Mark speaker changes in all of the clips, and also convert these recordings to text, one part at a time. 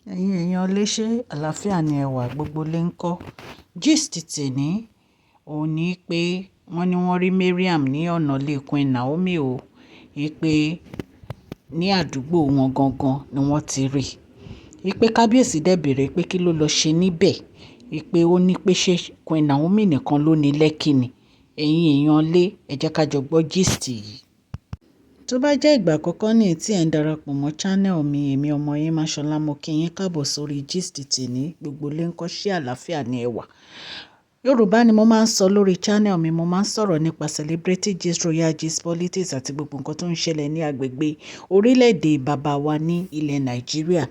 Speaker 1: Ẹ̀yin èèyàn léṣe àlàáfíà ni ẹwà gbogbo lè ń kọ́. Gist tèní òun ní pé wọ́n ní wọ́n rí Mariam ní ọ̀nà ilé Queen Naomi o, pé ní àdúgbò wọn gangan ni wọ́n ti rí i, pé kábíyèsí dẹ̀ bèrè pé kí ló lọ ṣe níbẹ̀, pé ó ní pé ṣé Queen Naomi nìkan ló ní Lekki ni. Ẹ̀yin èèyàn lé ẹ jẹ́ ká jọ gbọ́ gist yìí. Tó bá jẹ́ ìgbà àkọ́kọ́ ní tí ẹ̀ ń darapọ̀ mọ́ channel mi, èmi ọmọ yín Máṣọlá, mo kí yín káàbọ̀ sórí gist tèní gbogbo lè ń kọ́, ṣé àlàáfíà ni ẹwà. Yorùbá ni mo máa ń sọ lórí channel mi, mo máa ń sọ̀rọ̀ nípa celebrity gist, royal gist, politics àti gbogbo nǹkan tó ń ṣẹlẹ̀ ní agbègbè orílẹ̀-èdè bàbá wa ní ilẹ̀ Nàìjíríà.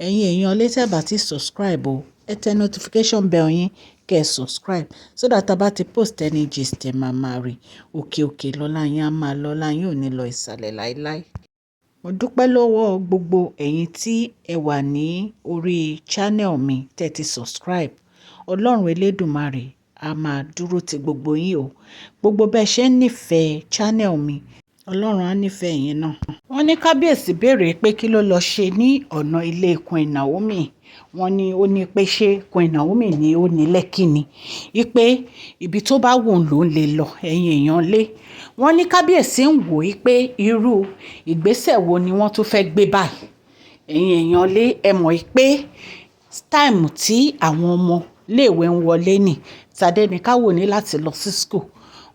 Speaker 1: Ẹ̀yin èèyàn lé tẹ́ bá ti subscribe o, ẹ tẹ notification bell yín kẹ́ ẹ subscribe so that tá bá ti post any gist ẹ máa rí. Òkè òkè lọ́lá yín á máa lọ́lá yín ò ní lọ ìsàlẹ̀ láíláí. Mo dúpẹ́ lọ́wọ́ gbogbo ẹ̀yin tí ẹ wà ní orí channel mi tẹ́ ti subscribe. Ọlọ́run Elédùmarè a máa dúró ti gbogbo yín o. Gbogbo bẹ́ẹ̀ ṣe ń nífẹ̀ẹ́ channel mi, Ọlọ́run á nífẹ̀ẹ́ yín náà. Wọ́n ní kábíyèsí béèrè pé kí ló lọ ṣe ní ọ̀nà ilé Queen Naomi. Wọ́n ní ó ní pé ṣé Queen Naomi ni ó ní Lekki ni, pé ibi tó bá wù ú ló ń lè lọ. Ẹ̀yin èèyàn lé, wọ́n ní kábíyèsí ń wò ó pé irú ìgbésẹ̀ wo ni wọ́n tún fẹ́ gbé báyìí. Ẹ̀yin èèyàn lé, ẹ mọ̀ pé time tí àwọn ọmọ léèwé ń wọlé ní Tadéníkáwò ní láti lọ sí school.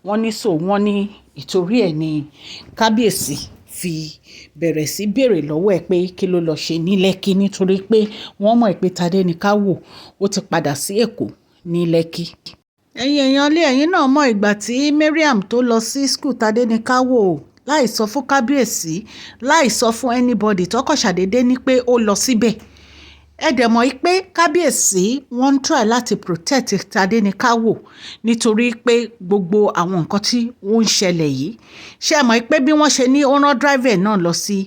Speaker 1: Wọ́n ní wọ́n ní ìtorí ẹ̀ ní kábíyèsí fi bẹ̀rẹ̀ sí béèrè lọ́wọ́ ẹ̀ pé kí ló lọ ṣe ní Lekki, nítorí pé wọ́n mọ̀ pé Tadéníkáwò ó ti padà sí Èkó ní Lekki. Ẹ̀yin èèyàn lé, ẹ̀yin náà mọ̀ ìgbà tí Mariam tó lọ sí school Tadéníkáwò láì sọ fún kábíyèsí, láì sọ fún anybody, tọkọ̀ ṣàdédé ní pé ó lọ síbẹ̀. Ẹ dẹ̀ mọ̀ pé kábíyèsí wọ́n ń try láti protect Tadéníkáwò nítorí pé gbogbo àwọn nǹkan tí wọ́n ń ṣẹlẹ̀ yìí. Ṣé ẹ mọ̀ pé bí wọ́n ṣe ní ó rán driver náà lọ sí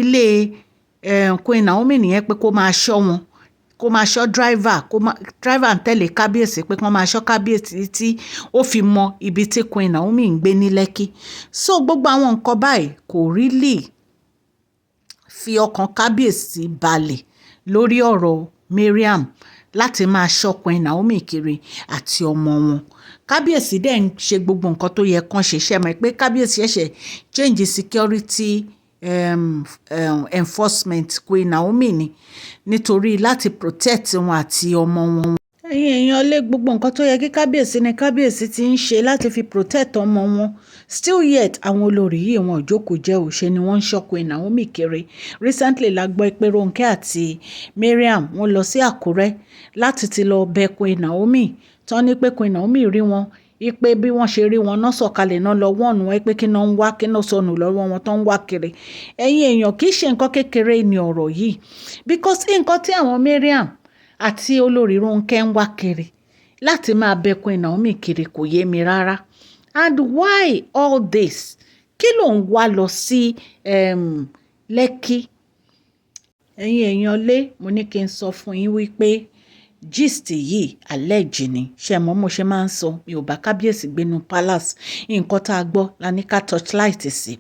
Speaker 1: ilé Queen Naomi nìyẹn pé kó máa ṣọ́ wọn, kó máa ṣọ́ driver ń tẹ̀lé kábíyèsí pé kó máa ṣọ́ kábíyèsí tí ó fi mọ ibi tí Queen Naomi ń gbé ní Lekki. So gbogbo àwọn nǹkan báyìí kò really fi ọkàn kábíyèsí balẹ̀ lórí ọ̀rọ̀ Mariam láti máa ṣọ́ Queen Naomi kiri àti ọmọ wọn. Kábíyèsí dẹ̀ ń ṣe gbogbo nǹkan tó yẹ kán ṣe. Ṣé mọ̀ pé kábíyèsí ṣẹ̀ṣẹ̀ change security enforcement Queen Naomi ni nítorí láti protect wọn àti ọmọ wọn. Ẹ̀yin èèyàn lé, gbogbo nǹkan tó yẹ kí kábíyèsí ni kábíyèsí ti ń ṣe láti fi protect ọmọ wọn. Still yet àwọn olórí yìí wọn ò jókòó jẹ́ òṣè ni wọ́n ń ṣọ́ Queen Naomi kiri. Recently la gbọ́ pé Ronke àti Mariam wọ́n lọ sí Àkúrẹ́ láti ti lọ bẹ̀ Queen Naomi. Tán ní pé Queen Naomi rí wọn, pé bí wọ́n ṣe rí wọn náà sọ̀kalẹ̀ náà lọ wọ́n wọn pé kí náà ń wá, kí náà sọnù lọ́wọ́ wọn tó ń wá kiri. Ẹ̀yin èèyàn, kì í ṣe nǹkan kékeré ni ọ̀rọ̀ yìí, because nǹkan tí àwọn Mariam àti olórí Ronke ń wá kiri láti máa bẹ̀ Queen Naomi kiri kò yé mi rárá. And why all this? Kí ló ń wá lọ sí Lekki? Ẹ̀yin èèyàn lé, mo ní kí n sọ fún yín wípé gist yìí alleged ni. Ṣé mo ṣe máa ń sọ, mi ò bá kábíyèsí gbénu palace. Nǹkan tá a gbọ́ la ní ká torchlight sí.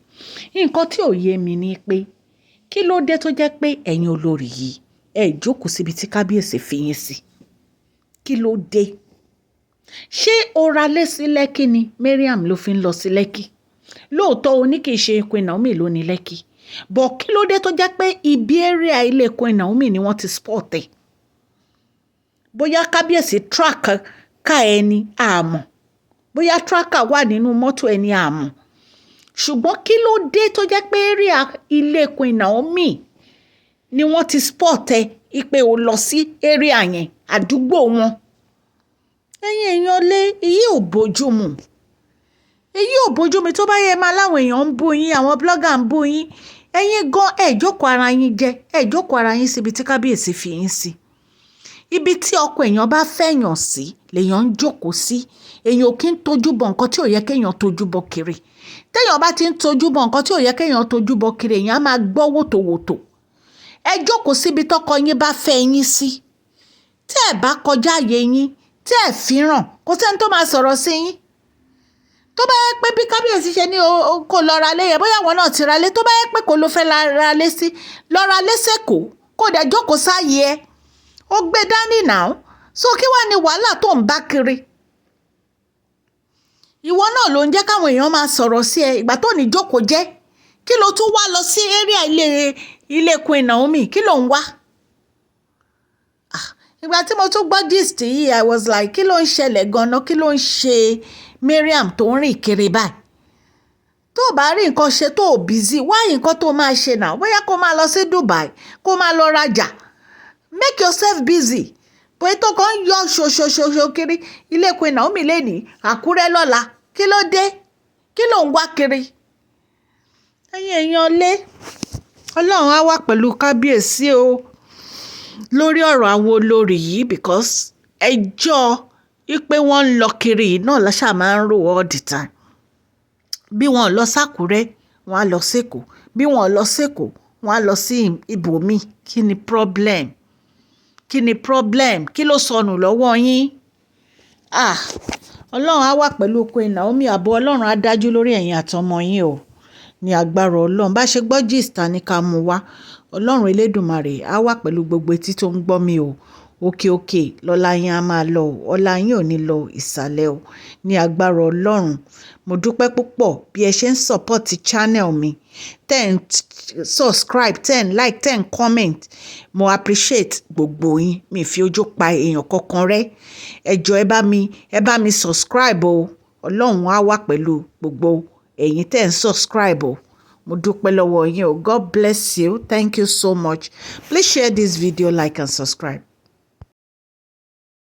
Speaker 1: Nǹkan tí ò yé mi ni pé kí ló dé tó jẹ́ pé ẹ̀yin olórí yìí ẹ jókòó síbi tí kábíyèsí fi yín sí. Kí ló dé? Ṣé o ra lé sí Lekki ni Mariam ló fi ń lọ sí Lekki? Lóòótọ́ o ní kì í ṣe Queen Naomi ló ní Lekki, but kí ló dé tó jẹ́ pé ibi area ilé Queen Naomi ni wọ́n ti spot ẹ̀? Bóyá kábíyèsí track ká ẹni àmọ́, bóyá tracker wà nínú mọ́tò ẹni àmọ́, ṣùgbọ́n kí ló dé tó jẹ́ pé area ilé Queen Naomi ni wọ́n ti spot ẹ̀ pé o lọ sí area yẹn, àdúgbò wọn. Ẹ̀yin èèyàn lé, èyí ò bójú mu. Èyí ò bójú mi. Tó bá yẹ máa láwọn èèyàn ń bú yín, àwọn blogger ń bú yín, ẹ̀yin gan ẹ jókòó ara yín jẹ, ẹ jókòó ara yín síbi tí kábíyèsí fi yín sí. Ibi tí ọkọ èèyàn bá fẹ̀yàn sí lèèyàn ń jókòó sí. Èèyàn ò kí ń tojú bọ nǹkan tí ò yẹ kéèyàn tojú bọ kiri. Téèyàn bá ti ń tojú bọ nǹkan tí ò yẹ kéèyàn tojú bọ kiri, èèyàn á máa gbọ́ wòtòwòtò. Ẹ jókòó síbi tọkọ yín bá fẹ́ yín sí. Tí ẹ bá kọjá àyè yín, tí ẹ fìràn, kò sẹ́ni tó máa sọ̀rọ̀ sí yín. Tó bá yẹ pé bí kábíyèsí ṣe ní kó lọ ra lé yẹn, bóyá àwọn náà ti ra lé, tó bá yẹ pé kò ló fẹ́ ra lé sí, lọ ra lé sẹ́kọ̀ọ́ kó dẹ̀ jókòó sáàyè ẹ. ó gbé dání náà. So kí wá ní wàhálà tó ń bá kiri? Ìwọ náà ló ń jẹ́ káwọn èèyàn máa sọ̀rọ̀ sí ẹ ìgbà tó ní jókòó jẹ́. Kí ló tún wá lọ sí area ilé Queen Naomi? Kí ló ń wá? Ìgbà tí mo tún gbọ́ gist yìí, I was like, kí ló ń ṣẹlẹ̀ gan-an? Kí ló ń ṣe Mariam tó ń rìn kiri báyìí? Tó bá rí nǹkan ṣe tó busy, wá nǹkan tó máa ṣe náà. Bóyá kó máa lọ sí Dubai, kó máa lọ rajà. Make yourself busy. Bóyá tó kàn ń yọ ṣoṣoṣoṣo kiri ilé Queen Naomi lẹ́nìí, Àkúrẹ́ lọ́la. Kí ló dé? Kí ló ń wá kiri? Ẹ̀yin èèyàn lé. Ọlọ́run á wà pẹ̀lú Kabiyesi o lórí ọ̀rọ̀ àwọn olórí yìí, because ẹjọ́ wípé wọ́n ń lọ kiri náà lọ́ṣà máa ń rò all the time. Bí wọ́n lọ sákúrẹ́, wọ́n á lọ sékòó. Bí wọ́n lọ sékòó, wọ́n á lọ sí ibòmíì. Kí ni problem? Kí ni problem? Kí ló sọnù lọ́wọ́ yín? Ọlọ́run á wà pẹ̀lú Queen Naomi. Ààbò Ọlọ́run á dájú lórí ẹ̀yin àtọmọ yín o. Ní agbára Ọlọ́run. Bá ṣe gbọ́ gist ní ká mú wá. Ọlọ́run Elédùmarè á wà pẹ̀lú gbogbo etí tó ń gbọ́ mi o. Òkè òkè lọ́lá yín á máa lọ o. Ọlá yín ò ní lọ ìsàlẹ̀ o. Ní agbára Ọlọ́run. Mo dúpẹ́ púpọ̀ bí ẹ ṣe ń support channel mi. Tẹ́ ń subscribe, tẹ́ ń like, tẹ́ ń comment. Mo appreciate gbogbo yín. Mi fi ojú pa èèyàn kankan rẹ́. Ẹ jọ̀ọ́ ẹ bá mi subscribe o. Ọlọ́run á wà pẹ̀lú gbogbo ẹ̀yin tẹ́ ń subscribe o. Mo dúpẹ́ lọ́wọ́ yín o. God bless you. Thank you so much. Please share this video, like and subscribe.